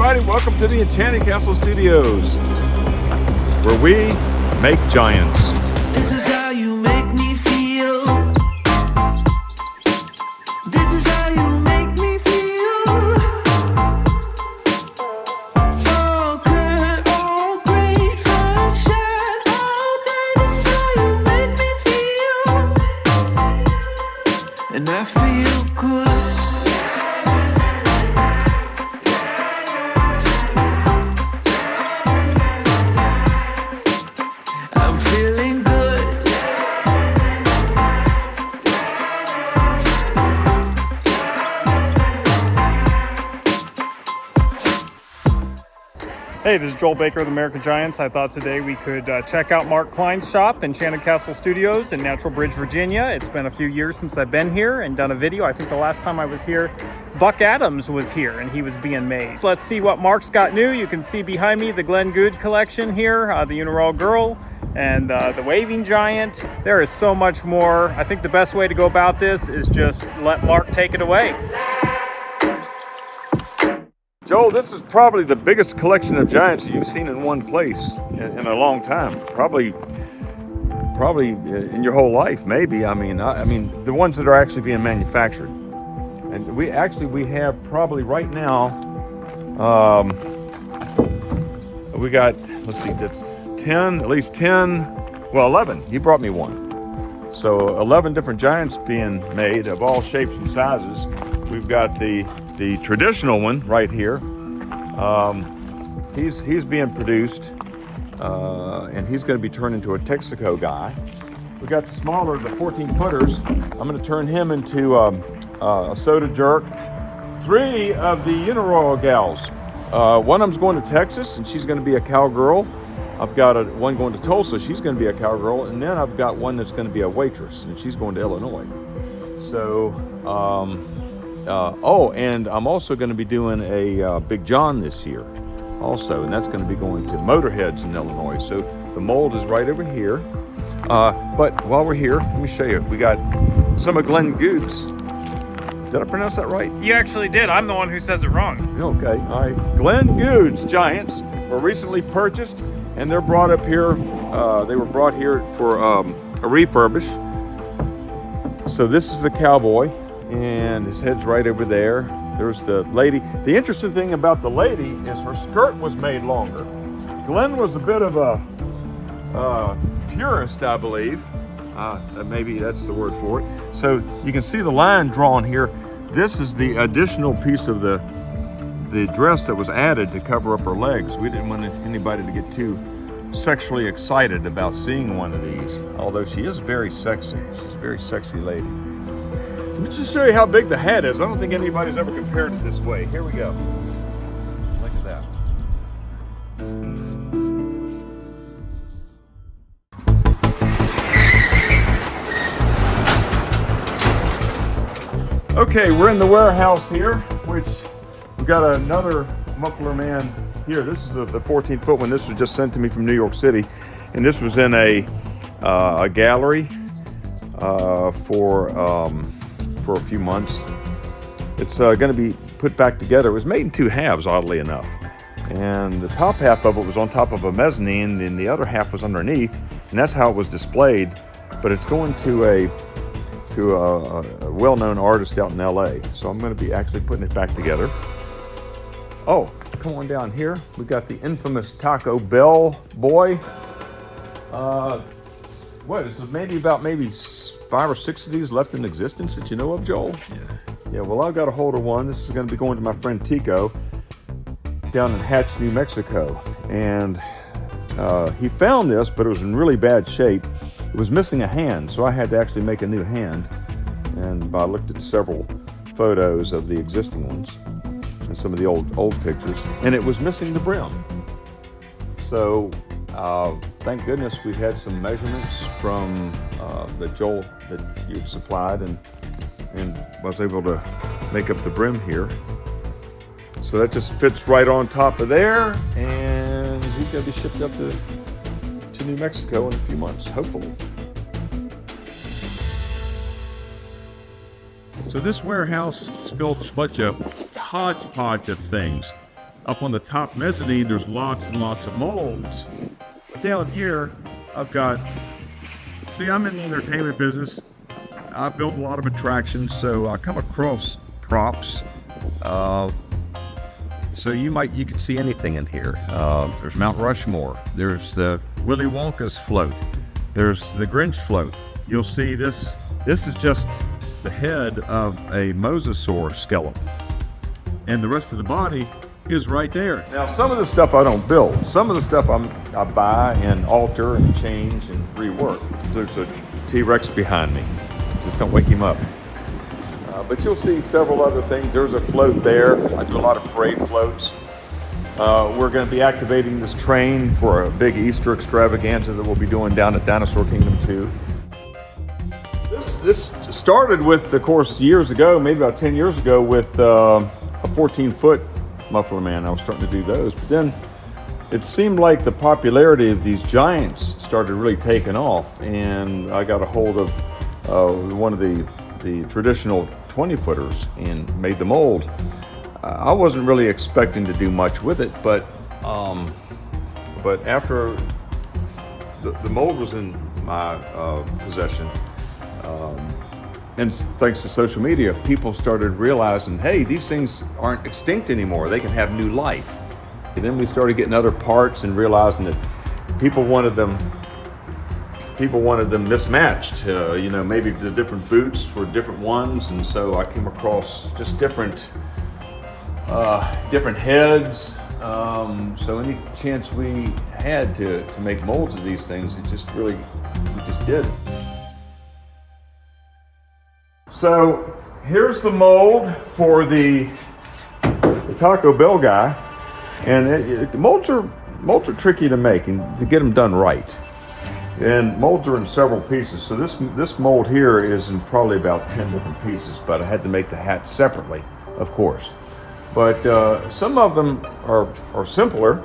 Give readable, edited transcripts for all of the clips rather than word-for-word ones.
everybody, welcome to the Enchanted Castle Studios, where we make giants. This is how you make me feel. This is how you make me feel. Oh, good, oh, great sunshine. Oh, baby, this is how you make me feel. And I feel good. I'm feeling good. Hey, this is Joel Baker of the American Giants. I thought today we could check out Mark Cline's shop, Enchanted Castle Studios in Natural Bridge, Virginia. It's been a few years since I've been here and done a video. I think the last time I was here, Buck Adams was here and he was being made. So let's see what Mark's got new. You can see behind me the Glenn Good collection here, the Uniraw Girl and the Waving Giant. There is so much more. I think the best way to go about this is just let Mark take it away. Joel, this is probably the biggest collection of giants that you've seen in one place in a long time. Probably in your whole life, maybe. I mean, the ones that are actually being manufactured. And we have probably right now, we got, let's see, that's 10, at least 10, well, 11. You brought me one. So 11 different giants being made of all shapes and sizes. We've got the traditional one right here. He's being produced, and he's going to be turned into a Texaco guy. We got the smaller, the 14 footers. I'm going to turn him into a soda jerk. 3 of the Uniraw gals. One of them's going to Texas, and she's going to be a cowgirl. I've got one going to Tulsa. She's going to be a cowgirl, and then I've got one that's going to be a waitress, and she's going to Illinois. So. And I'm also going to be doing a Big John this year also, and that's going to be going to Motorheads in Illinois. So the mold is right over here. But while we're here, let me show you. We got some of Glenn Good's. Did I pronounce that right? You actually did. I'm the one who says it wrong. Okay, all right. Glenn Good's giants were recently purchased, and they're brought up here. They were brought here for a refurbish. So this is the cowboy. And his head's right over there. There's the lady. The interesting thing about the lady is her skirt was made longer. Glenn was a bit of a purist, I believe. Maybe that's the word for it. So you can see the line drawn here. This is the additional piece of the dress that was added to cover up her legs. We didn't want anybody to get too sexually excited about seeing one of these, although she is very sexy. She's a very sexy lady. Let me just show you how big the hat is. I don't think anybody's ever compared it this way. Here we go. Look at that. Okay, we're in the warehouse here, which we've got another muffler man here. This is the 14-foot one. This was just sent to me from New York City, and this was in a gallery for a few months. It's going to be put back together. It was made in 2 halves, oddly enough, and the top half of it was on top of a mezzanine, and the other half was underneath, and that's how it was displayed. But it's going to a well-known artist out in LA, so I'm going to be actually putting it back together. Oh, come on down here. We got the infamous Taco Bell boy. What is it? Maybe 5 or 6 of these left in existence that you know of, Joel? Yeah, well, I've got a hold of one. This is going to be going to my friend Tico down in Hatch, New Mexico. And he found this, but it was in really bad shape. It was missing a hand, so I had to actually make a new hand. And I looked at several photos of the existing ones and some of the old pictures, and it was missing the brim. So thank goodness we had some measurements from Joel that you had supplied, and was able to make up the brim here. So that just fits right on top of there, and he's going to be shipped up to New Mexico in a few months, hopefully. So this warehouse is filled with a bunch of hodgepodge of things. Up on the top mezzanine, there's lots and lots of molds. But down here, I've got, see, I'm in the entertainment business. I built a lot of attractions, so I come across props. So you can see anything in here. There's Mount Rushmore. There's the Willy Wonka's float. There's the Grinch float. You'll see this. This is just the head of a mosasaur skeleton, and the rest of the body is right there. Now, some of the stuff I don't build. Some of the stuff I buy and alter and change and rework. There's a T-Rex behind me. Just don't wake him up. But you'll see several other things. There's a float there. I do a lot of parade floats. We're going to be activating this train for a big Easter extravaganza that we'll be doing down at Dinosaur Kingdom 2. This started with, of course, years ago, maybe about 10 years ago, with a 14-foot muffler man. I was starting to do those. But then it seemed like the popularity of these giants started really taking off, and I got a hold of one of the traditional 20-footers and made the mold. I wasn't really expecting to do much with it, but after the mold was in my possession, and thanks to social media, people started realizing, hey, these things aren't extinct anymore. They can have new life. And then we started getting other parts and realizing that people wanted them mismatched. Maybe the different boots for different ones, and so I came across just different heads. So any chance we had to make molds of these things, we just did. So here's the mold for the Taco Bell guy, and molds are tricky to make and to get them done right. And molds are in several pieces. So this mold here is in probably about 10 different pieces, but I had to make the hat separately, of course. But some of them are simpler.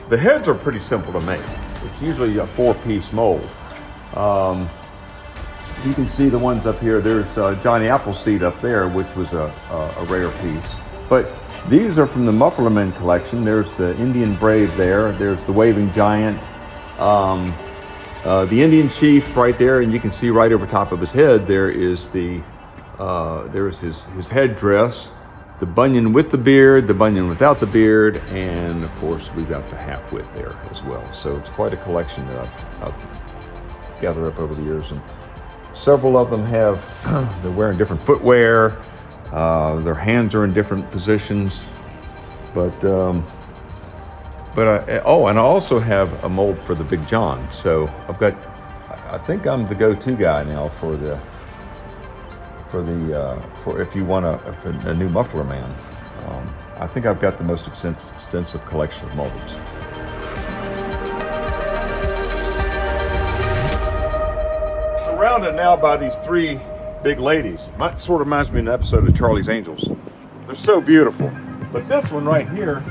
The heads are pretty simple to make. It's usually a 4-piece mold. You can see the ones up here. There's Johnny Appleseed up there, which was a rare piece. But these are from the Mufflerman collection. There's the Indian Brave there. There's the Waving Giant. The Indian Chief right there, and you can see right over top of his head there is there's his headdress, the Bunyan with the beard, the Bunyan without the beard, and of course we've got the half-wit there as well. So it's quite a collection that I've gathered up over the years, and several of them they're wearing different footwear, their hands are in different positions, and I also have a mold for the Big John. So I think I'm the go-to guy now for if you want a new muffler man. I think I've got the most extensive collection of molds. Surrounded now by these 3 big ladies. Sort of reminds me of an episode of Charlie's Angels. They're so beautiful. But this one right here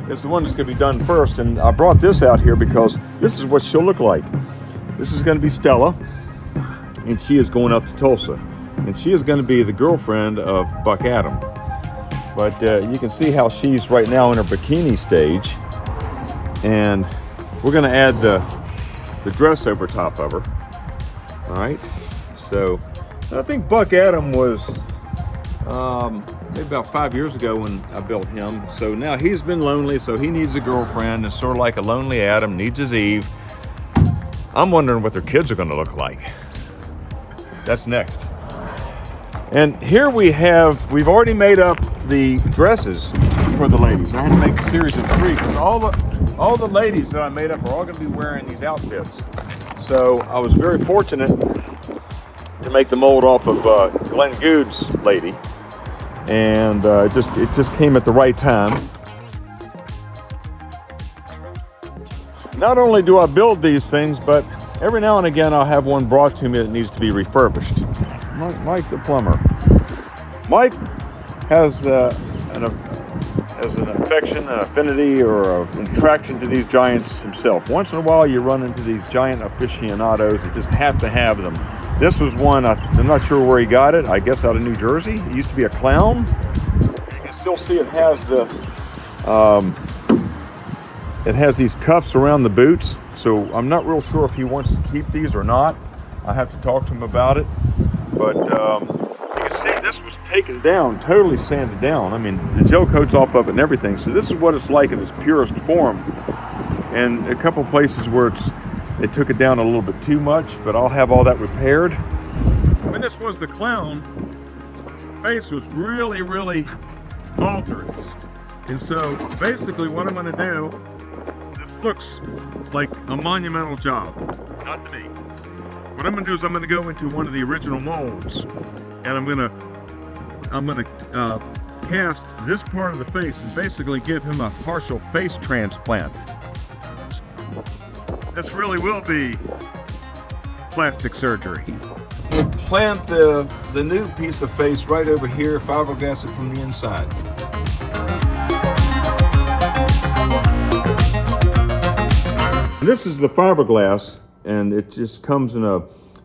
is the one that's going to be done first, and I brought this out here because this is what she'll look like. This is going to be Stella, and she is going up to Tulsa, and she is going to be the girlfriend of Buck Adam. But you can see how she's right now in her bikini stage, and we're going to add the dress over top of her. All right, so I think Buck Adam was maybe about 5 years ago when I built him. So now he's been lonely, so he needs a girlfriend. It's sort of like a lonely Adam needs his Eve. I'm wondering what their kids are going to look like. That's next. And here we've already made up the dresses for the ladies. I had to make a series of 3 because all the ladies that I made up are all going to be wearing these outfits. So I was very fortunate to make the mold off of Glenn Good's lady, and it just came at the right time. Not only do I build these things, but every now and again I'll have one brought to me that needs to be refurbished. Mike the plumber. Mike has an affection, an affinity, or an attraction to these giants himself. Once in a while you run into these giant aficionados that just have to have them. This was one, I'm not sure where he got it, I guess out of New Jersey. It used to be a clown. You can still see it has the It has these cuffs around the boots, so I'm not real sure if he wants to keep these or not. I have to talk to him about it. But you can see this was taken down, totally sanded down. I mean, the gel coat's off of it and everything. So this is what it's like in its purest form. And a couple places where they took it down a little bit too much, but I'll have all that repaired. When this was the clown, the face was really, really altered. And so basically what I'm going to do, this looks like a monumental job, not to me. What I'm going to do is I'm going to go into one of the original molds, and I'm going to cast this part of the face and basically give him a partial face transplant. This really will be plastic surgery. We'll plant the new piece of face right over here, fiberglass it from the inside. This is the fiberglass, and it just comes in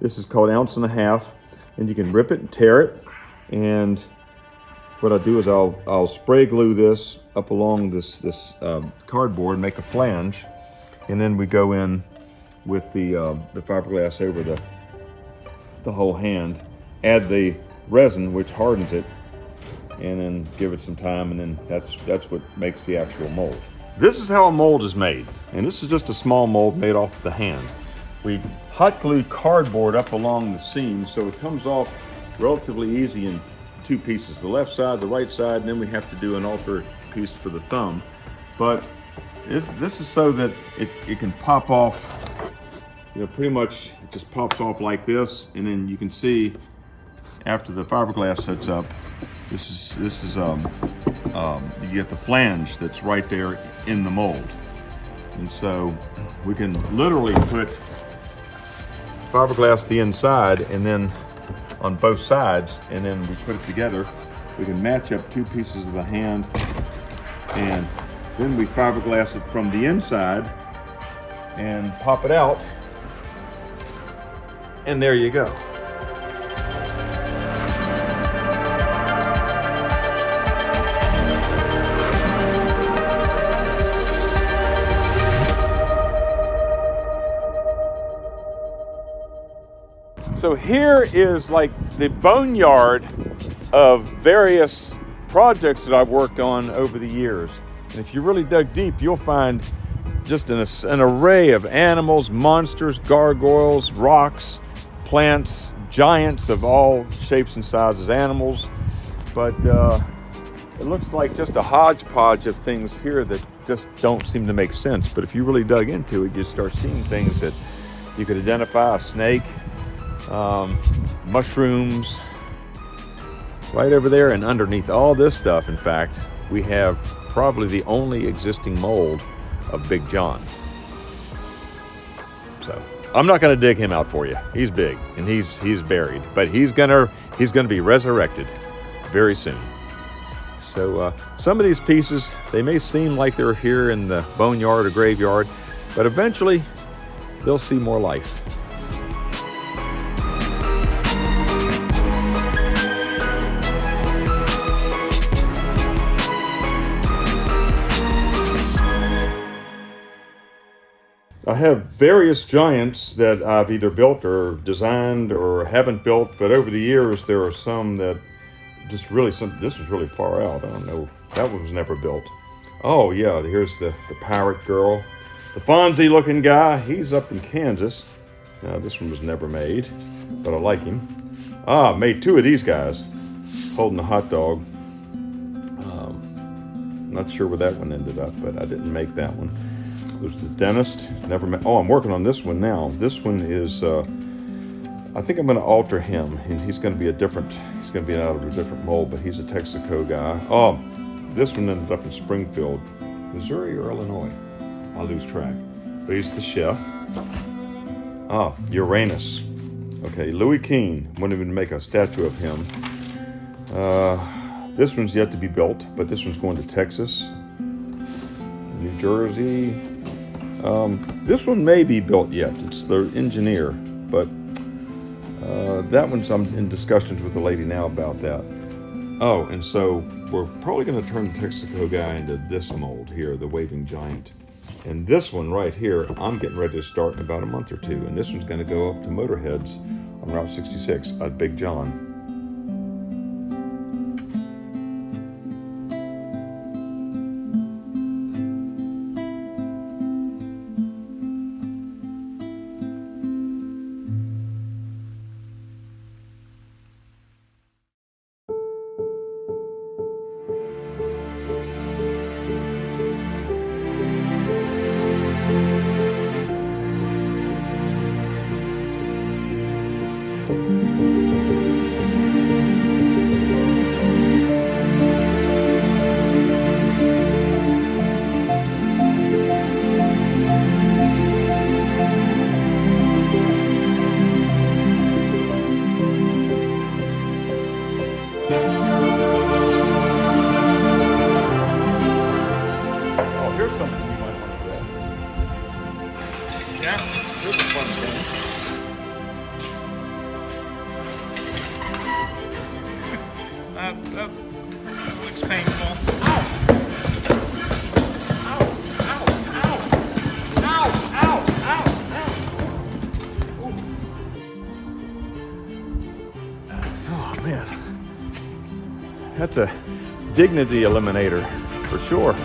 this is called 1.5 ounces, and you can rip it and tear it. And what I'll do is I'll spray glue this up along this cardboard, make a flange, and then we go in with the fiberglass over the whole hand, add the resin which hardens it, and then give it some time, and then that's what makes the actual mold. This is how a mold is made, and this is just a small mold made off the hand. We hot glue cardboard up along the seam so it comes off relatively easy in two pieces, the left side, the right side, and then we have to do an alternate piece for the thumb. But this is so that it can pop off, pretty much it just pops off like this, and then you can see after the fiberglass sets up, this is you get the flange that's right there in the mold. And so we can literally put fiberglass the inside and then on both sides, and then we put it together. We can match up two pieces of the hand, and then we fiberglass it from the inside and pop it out, and there you go. So here is like the boneyard of various projects that I've worked on over the years. And if you really dug deep, you'll find just an array of animals, monsters, gargoyles, rocks, plants, giants of all shapes and sizes, animals. But it looks like just a hodgepodge of things here that just don't seem to make sense. But if you really dug into it, you start seeing things that you could identify: a snake, mushrooms, right over there. And underneath all this stuff, in fact, we have probably the only existing mold of Big John. So I'm not going to dig him out for you. He's big and he's buried, but he's gonna be resurrected very soon. So some of these pieces, they may seem like they're here in the boneyard or graveyard, but eventually they'll see more life. I have various giants that I've either built or designed or haven't built, but over the years there are some that just really, this was really far out. I don't know, that one was never built. Oh yeah, here's the pirate girl. The Fonzie looking guy, he's up in Kansas. Now this one was never made, but I like him. Made two of these guys holding the hot dog. Not sure where that one ended up, but I didn't make that one. There's the dentist, never met. Oh, I'm working on this one now. This one is, I think I'm going to alter him. He's going to be he's going to be out of a different mold, but he's a Texaco guy. Oh, this one ended up in Springfield, Missouri or Illinois. I lose track. But he's the chef. Uranus. Okay, Louis Keene. Wouldn't even make a statue of him. This one's yet to be built, but this one's going to Texas, New Jersey. This one may be built yet. It's the engineer, but that one's, I'm in discussions with the lady now about that. Oh, and so we're probably going to turn the Texaco guy into this mold here, the Waving Giant. And this one right here, I'm getting ready to start in about a month or two. And this one's going to go up to Motorheads on Route 66 at Big John. Oh, here's something you might want to get. Yeah. Here's a fun thing. That looks painful. Ow! Ow! Ow! Ow! Ow! Ow! Ow! Oh man, that's a dignity eliminator for sure.